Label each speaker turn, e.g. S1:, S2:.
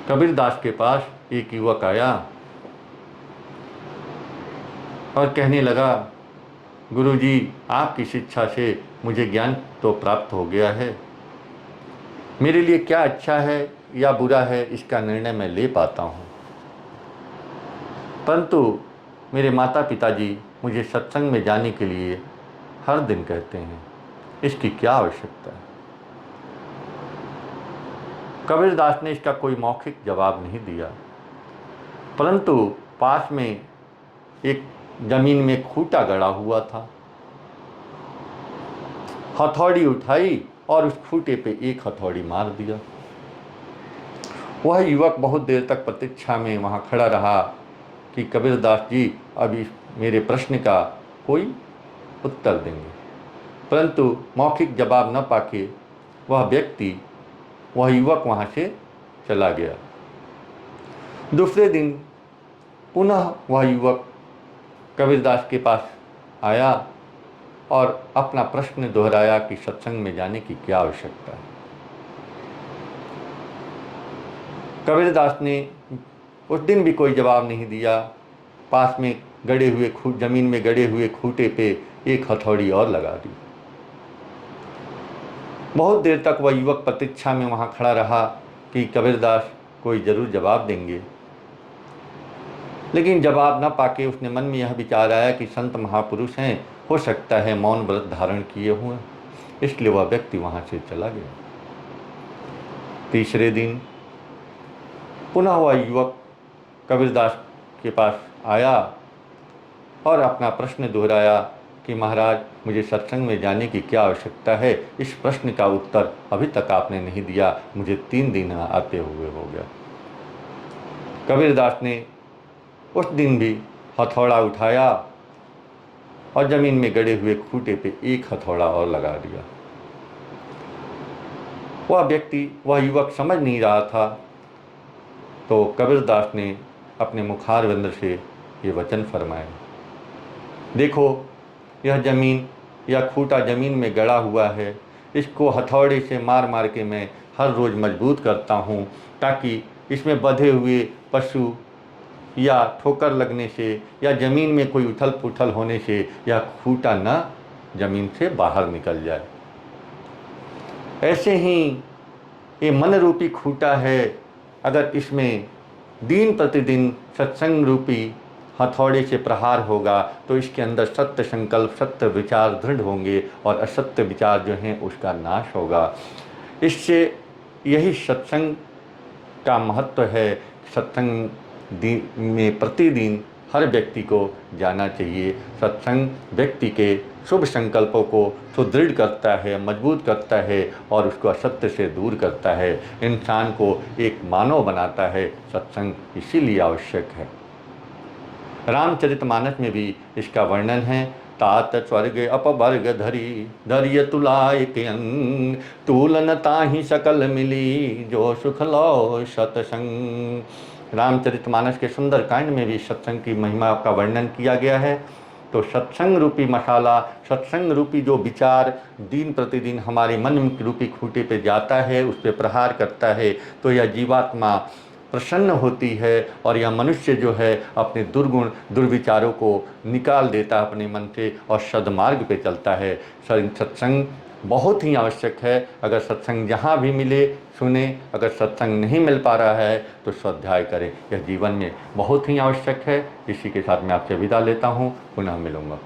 S1: कबीरदास के पास एक युवक आया और कहने लगा, गुरुजी, आपकी शिक्षा से मुझे ज्ञान तो प्राप्त हो गया है, मेरे लिए क्या अच्छा है या बुरा है इसका निर्णय मैं ले पाता हूँ, परंतु मेरे माता पिताजी मुझे सत्संग में जाने के लिए हर दिन कहते हैं, इसकी क्या आवश्यकता है। कबीरदास ने इसका कोई मौखिक जवाब नहीं दिया, परंतु पास में एक जमीन में खूंटा गड़ा हुआ था। हथौड़ी उठाई और उस खूंटे पे एक हथौड़ी मार दिया। वह युवक बहुत देर तक प्रतीक्षा में वहाँ खड़ा रहा कि कबीरदास जी अभी मेरे प्रश्न का कोई उत्तर देंगे, परंतु मौखिक जवाब न पाके वह युवक वहाँ से चला गया। दूसरे दिन पुनः वह युवक कबीरदास के पास आया और अपना प्रश्न दोहराया कि सत्संग में जाने की क्या आवश्यकता है। कबीरदास ने उस दिन भी कोई जवाब नहीं दिया। पास में जमीन में गड़े हुए खूंटे पे एक हथौड़ी और लगा दी। बहुत देर तक वह युवक प्रतीक्षा में वहाँ खड़ा रहा कि कबीरदास कोई ज़रूर जवाब देंगे, लेकिन जवाब न पाके उसने मन में यह विचार आया कि संत महापुरुष हैं, हो सकता है मौन व्रत धारण किए हुए, इसलिए वह व्यक्ति वहाँ से चला गया। तीसरे दिन पुनः वह युवक कबीरदास के पास आया और अपना प्रश्न दोहराया कि महाराज, मुझे सत्संग में जाने की क्या आवश्यकता है, इस प्रश्न का उत्तर अभी तक आपने नहीं दिया, मुझे 3 दिन आते हुए हो गया। कबीरदास ने उस दिन भी हथौड़ा उठाया और जमीन में गड़े हुए खूंटे पे एक हथौड़ा और लगा दिया। वह युवक समझ नहीं रहा था, तो कबीरदास ने अपने मुखारविंद से ये वचन फरमाए, देखो, यह जमीन या खूंटा जमीन में गड़ा हुआ है, इसको हथौड़े से मार मार के मैं हर रोज़ मजबूत करता हूँ, ताकि इसमें बंधे हुए पशु या ठोकर लगने से या ज़मीन में कोई उथल पुथल होने से यह खूंटा न जमीन से बाहर निकल जाए। ऐसे ही ये मन रूपी खूंटा है, अगर इसमें दिन प्रतिदिन सत्संग रूपी हथौड़े से प्रहार होगा तो इसके अंदर सत्य संकल्प, सत्य विचार दृढ़ होंगे और असत्य विचार जो हैं उसका नाश होगा। इससे यही सत्संग का महत्व है। सत्संग में प्रतिदिन हर व्यक्ति को जाना चाहिए। सत्संग व्यक्ति के शुभ संकल्पों को सुदृढ़ करता है, मजबूत करता है और उसको असत्य से दूर करता है, इंसान को एक मानव बनाता है। सत्संग इसीलिए आवश्यक है। रामचरितमानस में भी इसका वर्णन है, तात स्वर्ग अपवर्ग धरी धरिय तुलाय के अंग, तूलन ताहि सकल मिली जो सुख लो सत्संग। रामचरितमानस के सुंदर कांड में भी सत्संग की महिमा का वर्णन किया गया है। तो सत्संग रूपी मसाला, सत्संग रूपी जो विचार दिन प्रतिदिन हमारे मन रूपी खूंटे पे जाता है, उस पर प्रहार करता है, तो यह जीवात्मा प्रसन्न होती है और यह मनुष्य जो है अपने दुर्गुण दुर्विचारों को निकाल देता है अपने मन से और सद्मार्ग पे चलता है। सत्संग बहुत ही आवश्यक है। अगर सत्संग जहाँ भी मिले सुने, अगर सत्संग नहीं मिल पा रहा है तो स्वाध्याय करें, यह जीवन में बहुत ही आवश्यक है। इसी के साथ मैं आपसे विदा लेता हूँ, पुनः मिलूँगा।